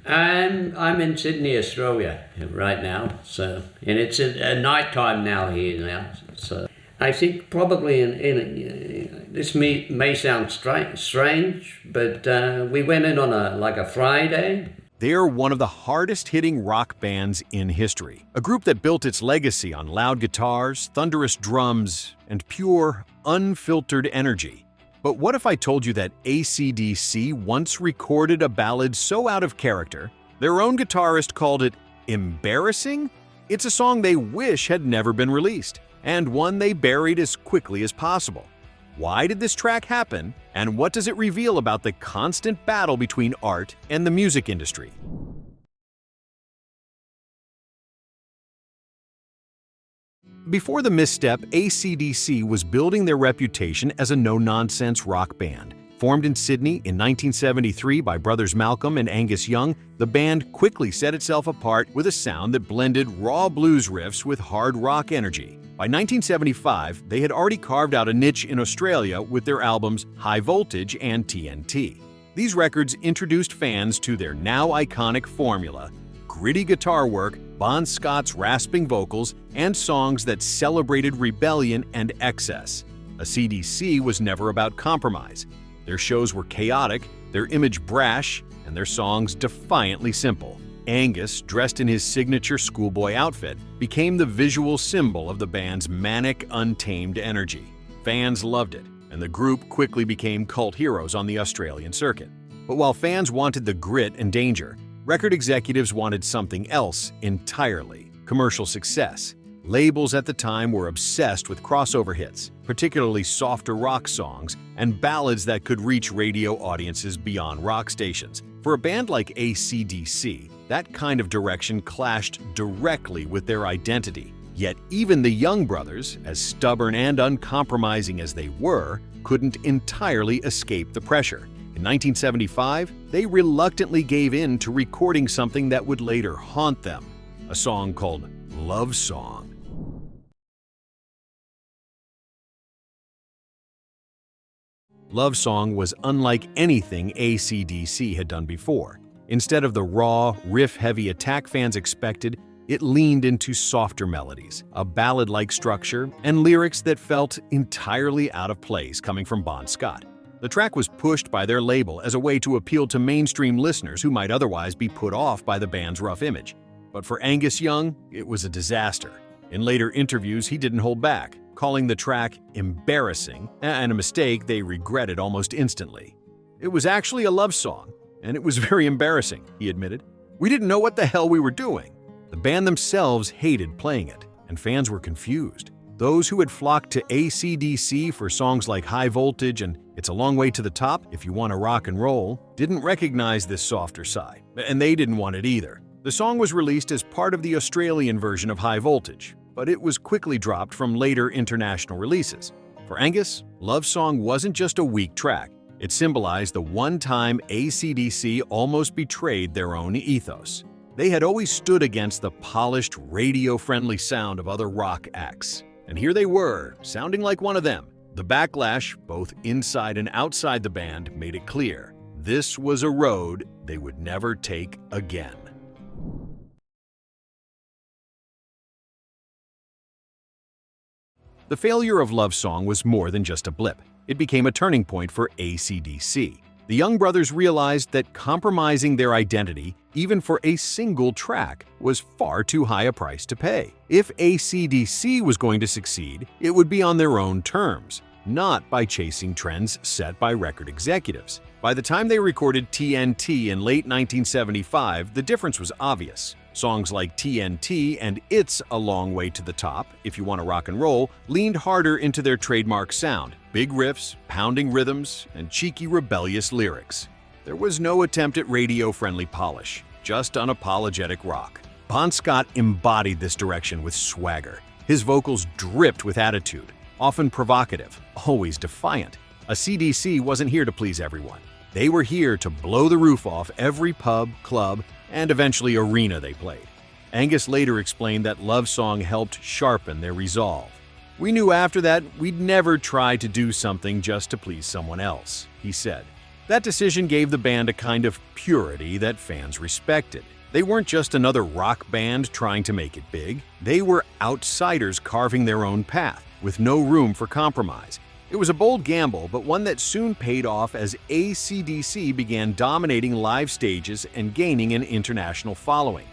I'm in Sydney, Australia right now. So, and it's a night time now here now. So, I think probably this may sound strange, but we went in on a Friday. They are one of the hardest-hitting rock bands in history, a group that built its legacy on loud guitars, thunderous drums, and pure, unfiltered energy. But what if I told you that AC/DC once recorded a ballad so out of character, their own guitarist called it embarrassing? It's a song they wish had never been released, and one they buried as quickly as possible. Why did this track happen, and what does it reveal about the constant battle between art and the music industry? Before the misstep, AC/DC was building their reputation as a no-nonsense rock band. Formed in Sydney in 1973 by brothers Malcolm and Angus Young, the band quickly set itself apart with a sound that blended raw blues riffs with hard rock energy. By 1975, they had already carved out a niche in Australia with their albums High Voltage and TNT. These records introduced fans to their now iconic formula: gritty guitar work, Bon Scott's rasping vocals, and songs that celebrated rebellion and excess. AC/DC was never about compromise. Their shows were chaotic, their image brash, and their songs defiantly simple. Angus, dressed in his signature schoolboy outfit, became the visual symbol of the band's manic, untamed energy. Fans loved it, and the group quickly became cult heroes on the Australian circuit. But while fans wanted the grit and danger, record executives wanted something else entirely: commercial success. Labels at the time were obsessed with crossover hits, particularly softer rock songs and ballads that could reach radio audiences beyond rock stations. For a band like AC/DC, that kind of direction clashed directly with their identity. Yet even the Young brothers, as stubborn and uncompromising as they were, couldn't entirely escape the pressure. In 1975, they reluctantly gave in to recording something that would later haunt them, a song called Love Song. Love Song was unlike anything AC/DC had done before. Instead of the raw, riff-heavy attack fans expected, it leaned into softer melodies, a ballad-like structure, and lyrics that felt entirely out of place coming from Bon Scott. The track was pushed by their label as a way to appeal to mainstream listeners who might otherwise be put off by the band's rough image. But for Angus Young, it was a disaster. In later interviews, he didn't hold back, calling the track embarrassing, and a mistake they regretted almost instantly. It was actually a love song, and it was very embarrassing, he admitted. We didn't know what the hell we were doing. The band themselves hated playing it, and fans were confused. Those who had flocked to AC/DC for songs like High Voltage and It's a Long Way to the Top If You Want to Rock and Roll didn't recognize this softer side, and they didn't want it either. The song was released as part of the Australian version of High Voltage, but it was quickly dropped from later international releases. For Angus, Love Song wasn't just a weak track. It symbolized the one time AC/DC almost betrayed their own ethos. They had always stood against the polished, radio-friendly sound of other rock acts. And here they were, sounding like one of them. The backlash, both inside and outside the band, made it clear this was a road they would never take again. The failure of Love Song was more than just a blip. It became a turning point for AC/DC. The Young brothers realized that compromising their identity, even for a single track, was far too high a price to pay. If AC/DC was going to succeed, it would be on their own terms, not by chasing trends set by record executives. By the time they recorded TNT in late 1975, the difference was obvious. Songs like TNT and It's a Long Way to the Top, If You Want to Rock and Roll, leaned harder into their trademark sound: big riffs, pounding rhythms, and cheeky rebellious lyrics. There was no attempt at radio-friendly polish, just unapologetic rock. Bon Scott embodied this direction with swagger. His vocals dripped with attitude, often provocative, always defiant. AC/DC wasn't here to please everyone. They were here to blow the roof off every pub, club, and eventually arena they played. Angus later explained that Love Song helped sharpen their resolve. We knew after that we'd never try to do something just to please someone else, he said. That decision gave the band a kind of purity that fans respected. They weren't just another rock band trying to make it big. They were outsiders carving their own path, with no room for compromise. It was a bold gamble, but one that soon paid off as AC/DC began dominating live stages and gaining an international following.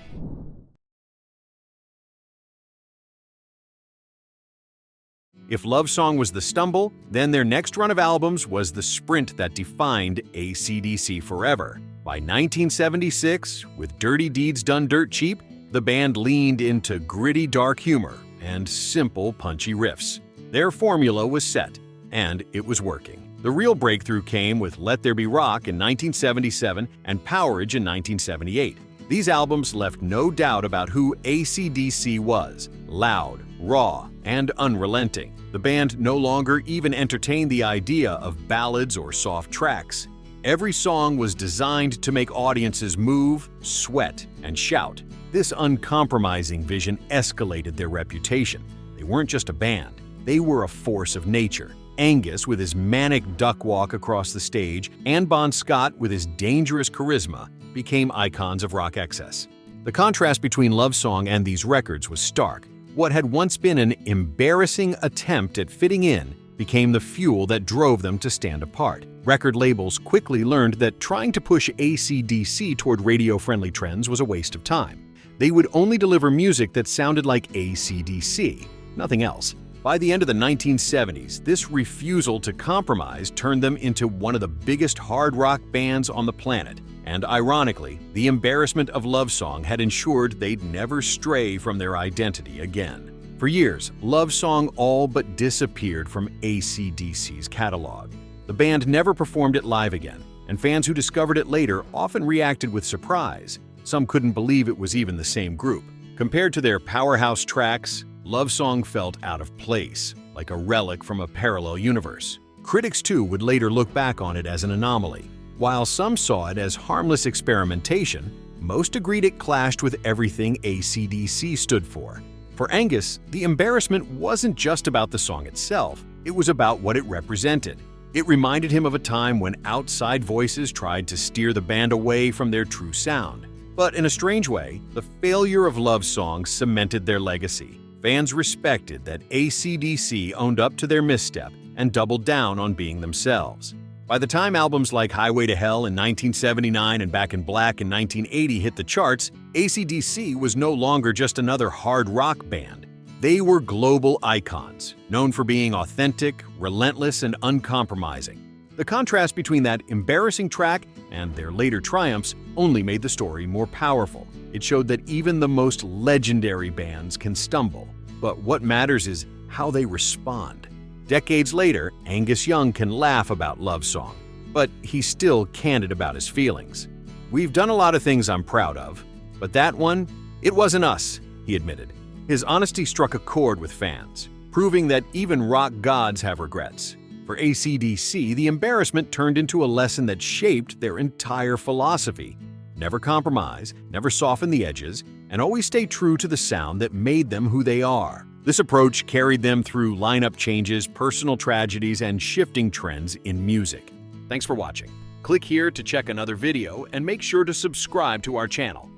If Love Song was the stumble, then their next run of albums was the sprint that defined AC/DC forever. By 1976, with Dirty Deeds Done Dirt Cheap, the band leaned into gritty dark humor and simple punchy riffs. Their formula was set, and it was working. The real breakthrough came with Let There Be Rock in 1977 and Powerage in 1978. These albums left no doubt about who AC/DC was: loud, raw, and unrelenting. The band no longer even entertained the idea of ballads or soft tracks. Every song was designed to make audiences move, sweat, and shout. This uncompromising vision escalated their reputation. They weren't just a band, they were a force of nature. Angus with his manic duck walk across the stage and Bon Scott with his dangerous charisma became icons of rock excess. The contrast between Love Song and these records was stark. What had once been an embarrassing attempt at fitting in became the fuel that drove them to stand apart. Record labels quickly learned that trying to push AC/DC toward radio-friendly trends was a waste of time. They would only deliver music that sounded like AC/DC, nothing else. By the end of the 1970s, this refusal to compromise turned them into one of the biggest hard rock bands on the planet. And ironically, the embarrassment of Love Song had ensured they'd never stray from their identity again. For years, Love Song all but disappeared from AC/DC's catalog. The band never performed it live again, and fans who discovered it later often reacted with surprise. Some couldn't believe it was even the same group. Compared to their powerhouse tracks, Love Song felt out of place, like a relic from a parallel universe. Critics, too, would later look back on it as an anomaly. While some saw it as harmless experimentation, most agreed it clashed with everything AC/DC stood for. For Angus, the embarrassment wasn't just about the song itself, it was about what it represented. It reminded him of a time when outside voices tried to steer the band away from their true sound. But in a strange way, the failure of Love Song cemented their legacy. Fans respected that AC/DC owned up to their misstep and doubled down on being themselves. By the time albums like Highway to Hell in 1979 and Back in Black in 1980 hit the charts, AC/DC was no longer just another hard rock band. They were global icons, known for being authentic, relentless, and uncompromising. The contrast between that embarrassing track and their later triumphs only made the story more powerful. It showed that even the most legendary bands can stumble, but what matters is how they respond. Decades later, Angus Young can laugh about Love Song, but he's still candid about his feelings. "We've done a lot of things I'm proud of, but that one, it wasn't us," he admitted. His honesty struck a chord with fans, proving that even rock gods have regrets. For AC/DC, the embarrassment turned into a lesson that shaped their entire philosophy. Never compromise, never soften the edges, and always stay true to the sound that made them who they are. This approach carried them through lineup changes, personal tragedies, and shifting trends in music. Thanks for watching. Click here to check another video and make sure to subscribe to our channel.